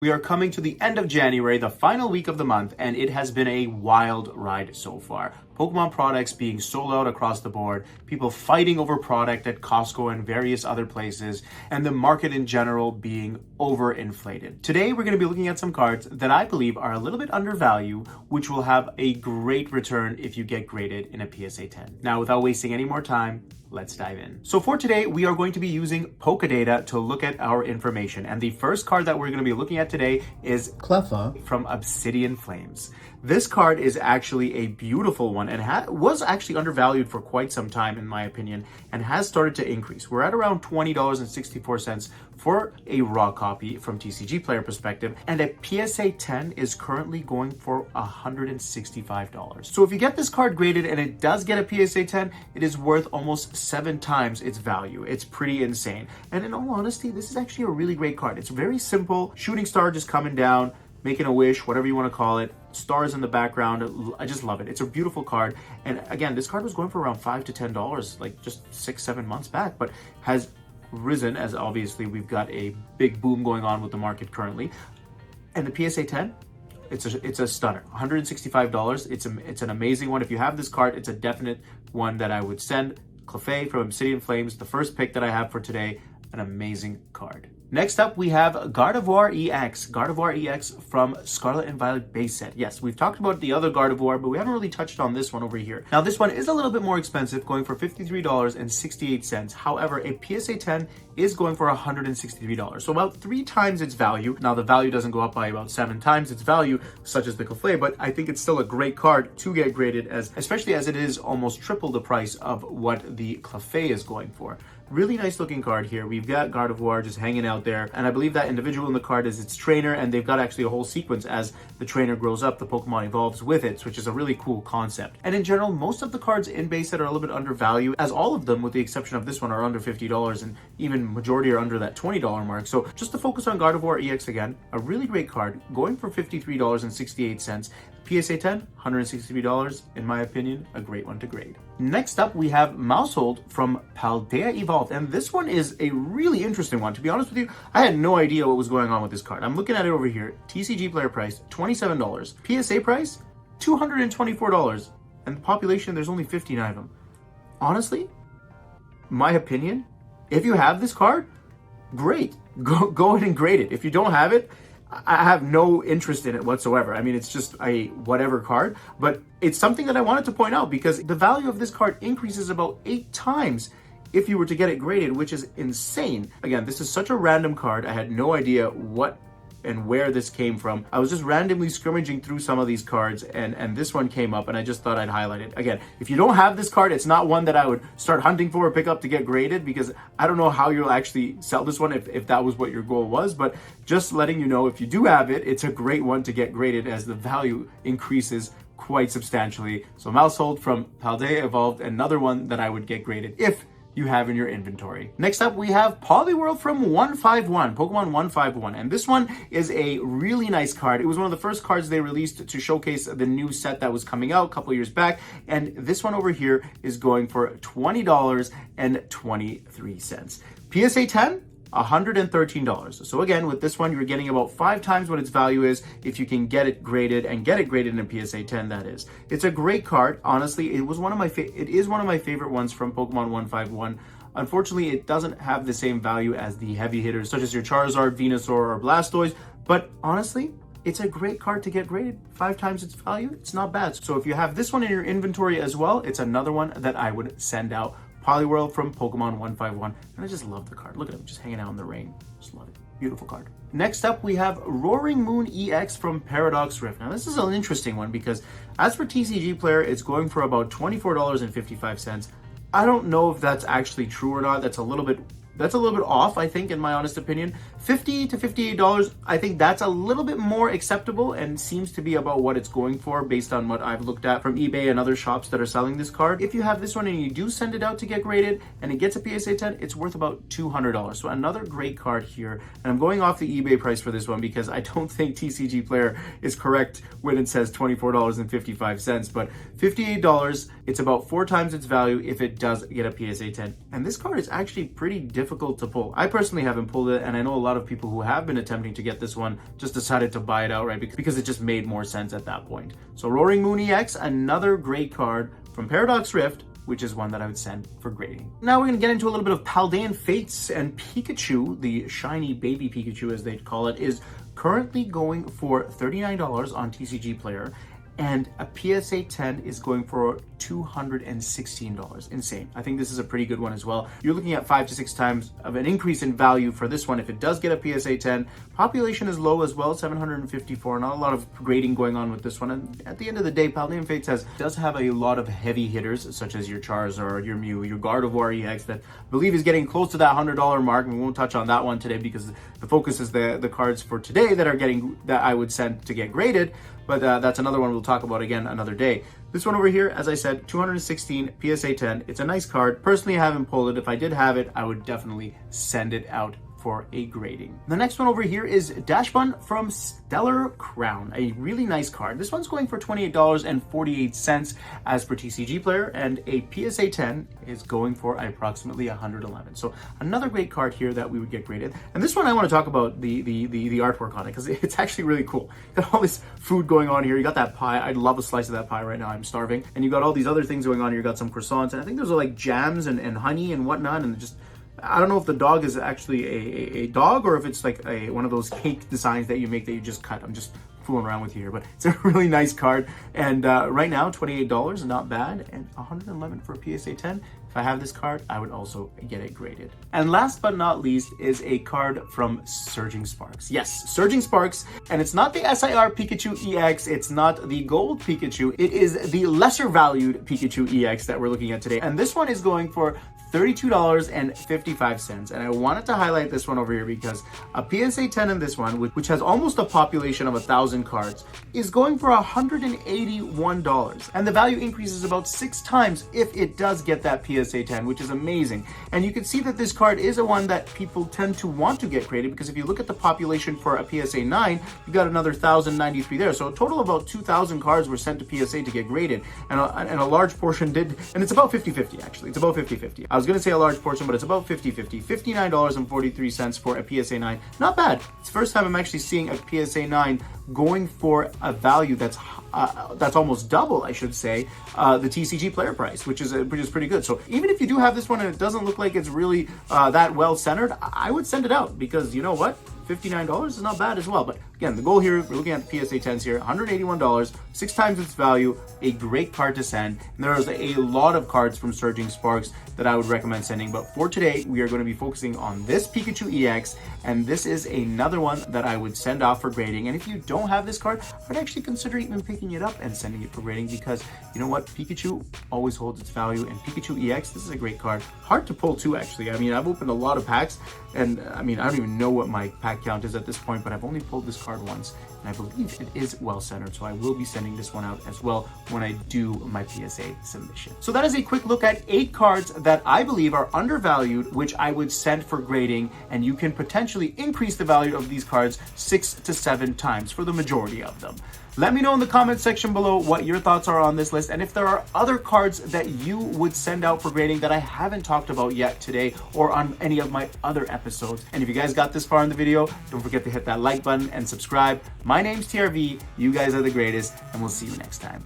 We are coming to the end of January, the final week of the month, and it has been a wild ride so far. Pokemon products being sold out across the board, people fighting over product at Costco and various other places, and the market in general being overinflated. Today, we're going to be looking at some cards that I believe are a little bit undervalued, which will have a great return if you get graded in a PSA 10. Now, without wasting any more time, let's dive in. So for today, we are going to be using Pokedata to look at our information. And the first card that we're going to be looking at today is Clea from Obsidian Flames. This card is actually a beautiful one and was actually undervalued for quite some time, in my opinion, and has started to increase. We're at around $20.64 for a raw copy from TCG player perspective, and a PSA 10 is currently going for $165. So if you get this card graded and it does get a PSA 10, it is worth almost 7 times its value. It's pretty insane. And in all honesty, this is actually a really great card. It's very simple. Shooting star just coming down, making a wish, whatever you want to call it. Stars in the background. I just love it. It's a beautiful card. And again, this card was going for around $5 to $10 like just 6-7 months back, but has risen as obviously we've got a big boom going on with the market currently. And the PSA 10, it's a stunner. $165. It's an amazing one. If you have this card, it's a definite one that I would send. Clea from Obsidian Flames, the first pick that I have for today, an amazing card. Next up, we have Gardevoir EX. Gardevoir EX from Scarlet and Violet base set. Yes, we've talked about the other Gardevoir, but we haven't really touched on this one over here. Now, this one is a little bit more expensive, going for $53.68. However, a PSA 10 is going for $163. So about 3 times its value. Now, the value doesn't go up by about 7 times its value, such as the Clea, but I think it's still a great card to get graded, especially as it is almost triple the price of what the Clea is going for. Really nice looking card here. We've got Gardevoir just hanging out there, and I believe that individual in the card is its trainer, and they've got actually a whole sequence as the trainer grows up, the Pokemon evolves with it, which is a really cool concept. And in general, most of the cards in base set are a little bit undervalued, as all of them, with the exception of this one, are under $50, and even majority are under that $20 mark. So just to focus on Gardevoir EX again, a really great card, going for $53.68. PSA 10, $163, in my opinion, a great one to grade. Next up, we have Maushold from Paldea Evolved, and this one is a really interesting one. To be honest with you, I had no idea what was going on with this card. I'm looking at it over here. TCG player price, $27. PSA price, $224. And the population, there's only 59 of them. Honestly, my opinion, if you have this card, great. Go ahead and grade it. If you don't have it, I have no interest in it whatsoever. I mean, it's just a whatever card, but it's something that I wanted to point out because the value of this card increases about 8 times if you were to get it graded, which is insane. Again, this is such a random card. I had no idea what and where this came from. I was just randomly scrimmaging through some of these cards and this one came up and I just thought I'd highlight it. Again, if you don't have this card, it's not one that I would start hunting for or pick up to get graded because I don't know how you'll actually sell this one if that was what your goal was, but just letting you know if you do have it, it's a great one to get graded as the value increases quite substantially. So Maushold from Paldea Evolved, another one that I would get graded if you have in your inventory. Next up, we have Poliwhirl from 151, Pokemon 151. And this one is a really nice card. It was one of the first cards they released to showcase the new set that was coming out a couple years back. And this one over here is going for $20.23. PSA 10, $113. So again, with this one, you're getting about 5 times what its value is if you can get it graded and get it graded in a PSA 10, that is. It's a great card. Honestly, it is one of my favorite ones from Pokemon 151. Unfortunately, it doesn't have the same value as the heavy hitters, such as your Charizard, Venusaur, or Blastoise. But honestly, it's a great card to get graded. 5 times its value, it's not bad. So if you have this one in your inventory as well, it's another one that I would send out. Poliwhirl from Pokemon 151. And I just love the card. Look at him just hanging out in the rain. Just love it. Beautiful card. Next up, we have Roaring Moon EX from Paradox Rift. Now, this is an interesting one because as for TCG player, it's going for about $24.55. I don't know if that's actually true or not. That's a little bit off, I think, in my honest opinion. $50 to $58, I think that's a little bit more acceptable and seems to be about what it's going for based on what I've looked at from eBay and other shops that are selling this card. If you have this one and you do send it out to get graded and it gets a PSA 10, it's worth about $200. So another great card here. And I'm going off the eBay price for this one because I don't think TCG Player is correct when it says $24.55, but $58, it's about 4 times its value if it does get a PSA 10. And this card is actually pretty difficult difficult to pull. I personally haven't pulled it, and I know a lot of people who have been attempting to get this one just decided to buy it outright because it just made more sense at that point. So Roaring Moon EX, another great card from Paradox Rift, which is one that I would send for grading. Now we're gonna get into a little bit of Paldean Fates, and Pikachu, the shiny baby Pikachu as they call it, is currently going for $39 on TCG Player, and a PSA 10 is going for $216. Insane. I think this is a pretty good one as well. You're looking at 5 to 6 times of an increase in value for this one if it does get a PSA 10. Population is low as well, 754. Not a lot of grading going on with this one. And at the end of the day, Paldean Fates does have a lot of heavy hitters, such as your Charizard, your Mew, your Gardevoir EX that I believe is getting close to that $100 mark. We won't touch on that one today because the focus is the cards for today that I would send to get graded. But that's another one we'll talk about again another day. This one over here, as I said, 216 PSA 10. It's a nice card. Personally, I haven't pulled it. If I did have it, I would definitely send it out for a grading. The next one over here is Dashbun from Stellar Crown, a really nice card. This one's going for $28.48 as per TCG Player, and a PSA 10 is going for approximately $111. So another great card here that we would get graded. And this one I want to talk about the artwork on it because it's actually really cool. You got all this food going on here. You got that pie. I'd love a slice of that pie right now. I'm starving. And you got all these other things going on here. You got some croissants, and I think those are like jams and honey and whatnot, and just I don't know if the dog is actually a dog or if it's like one of those cake designs that you make that you just cut. I'm just fooling around with you here, but it's a really nice card. And right now, $28, not bad, and $111 for a PSA 10. If I have this card, I would also get it graded. And last but not least is a card from Surging Sparks. Yes, Surging Sparks, and it's not the SIR Pikachu EX, it's not the gold Pikachu, it is the lesser valued Pikachu EX that we're looking at today. And this one is going for $32.55, and I wanted to highlight this one over here because a PSA 10 in this one, which has almost a population of 1,000 cards, is going for $181, and the value increases about 6 times if it does get that PSA 10, which is amazing. And you can see that this card is a one that people tend to want to get graded because if you look at the population for a PSA 9, you got another 1,093 there. So a total of about 2,000 cards were sent to PSA to get graded, and a large portion did, and it's about 50-50 actually. It's about 50-50. I was going to say a large portion, but it's about 50-50. $59.43 for a PSA 9. Not bad. It's the first time I'm actually seeing a PSA 9 going for a value that's almost double, I should say, the TCG Player price, which is pretty good. So even if you do have this one and it doesn't look like it's really that well centered, I would send it out because you know what? $59 is not bad as well. But again, the goal here, we're looking at the PSA 10s here, $181, 6 times its value, a great card to send. And there's a lot of cards from Surging Sparks that I would recommend sending. But for today, we are going to be focusing on this Pikachu EX, and this is another one that I would send off for grading. And if you don't have this card, I'd actually consider even picking it up and sending it for grading because you know what? Pikachu always holds its value, and Pikachu EX, this is a great card. Hard to pull too, actually. I mean, I've opened a lot of packs, and I mean, I don't even know what my pack count is at this point, but I've only pulled this card once, and I believe it is well centered, so I will be sending this one out as well when I do my PSA submission. So that is a quick look at 8 cards that I believe are undervalued, which I would send for grading, and you can potentially increase the value of these cards 6 to 7 times for the majority of them. Let me know in the comment section below what your thoughts are on this list, and if there are other cards that you would send out for grading that I haven't talked about yet today or on any of my other episodes. And if you guys got this far in the video, don't forget to hit that like button and subscribe. My name's TRV, you guys are the greatest, and we'll see you next time.